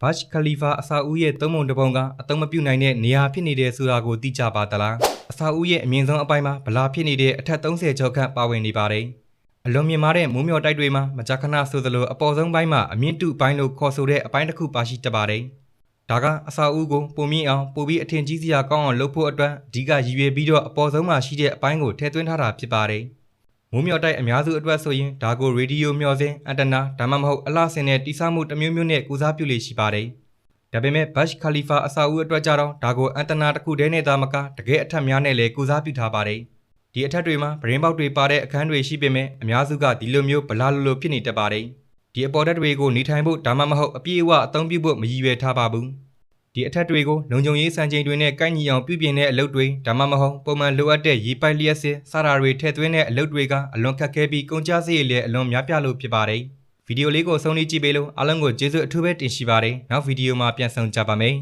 Burj Khalifa အဆောက်အဦရဲ့သုံးပုံတစ်ပုံကအသုံးမပြုနိုင်တဲ့နေရာဖြစ်နေတဲ့ဆိုတာကိုသိကြပါသလားအဆောက်အဦရဲ့အမြင့်ဆုံးအပိုင်းမှာဗလာဖြစ်နေတဲ့အထက်30ကျော်ခန့်ပါဝင်နေပါတယ်အလွန်မြင့်မားတဲ့မိုးမျှော်တိုက်တွေမှာမကြာခဏဆိုသလိုအပေါ်ဆုံးပိုင်းမှာအမြင့်တုပိုင်းလို့ခေါ်ဆိုတဲ့အပိုင်းတစ်ခုပါရှိတတ်ပါတယ်ဒါကအဆောက်အဦကိုပုံမြင့်အောင်ပိုပြီးအထင်ကြီးစရာကောင်းအောင်လုပ်ဖို့အတွက်အဓိကရည်ရွယ်ပြီးတော့အပေါ်ဆုံးမှာရှိတဲ့အပိုင်းကိုထည့်သွင်းထားတာဖြစ်ပါတယ်မိုးမျှော်တိုက်အများစုအတွက်ဆိုရင်ဒါကိုရေဒီယိုမျှော်စင်အန်တနာဒါမှမဟုတ်အလှဆင်တဲ့တိစမှုတစ်မျိုးမျိုးနဲ့ကုစားပြုလေရှိပါတယ်ဒါပေမဲ့ Burj Khalifa အဆောက်အဦအတွက်ကြတော့ဒါကိုအန်တနာတစ်ခုတည်းနဲ့သာမကတကယ်အထက်များနဲ့လည်းကုစားပြုထားပါတယ်ဒီအထက်တွေမှာဗရင်ပေါက်တွေပါတဲ့အခန်းတွေရှိပေမဲ့အများစုကဒီလိုမျိုးဗလာလိုဖြစ်နေတတ်ပါတယ်ဒီအပေါ်တက်တွေကိုနေထိုင်ဖို့ဒါမှမဟုတ်အပြည့်အဝအသုံးပြုဖို့မရည်ရွယ်ထားပါဘူးဒီအထက်တွေကိုလုံခြုံရေးစံချိန်တွေနဲ့ကိုက်ညီအောင်ပြုပြင်တဲ့အလုပ်တွေဒါမှမဟုတ်ပုံမှန်လိုအပ်တဲ့ရေပိုက်လျက်စစ်စတာတွေထည့်သွင်းတဲ့အလုပ်တွေကအလွန်ခက်ခဲပြီးကုန်ကျစရိတ်လည်းအလွန်များပြားလို့ဖြစ်ပါတယ်ဗီဒီယိုလေးကိုဆုံးဖြတ်ကြည့်ပေးလို့အားလုံးကိုကျေးဇူးအထူးပဲတင်ရှိပါတယ်နောက်ဗီဒီယိုမှာပြန်ဆောင်ကြပါမယ်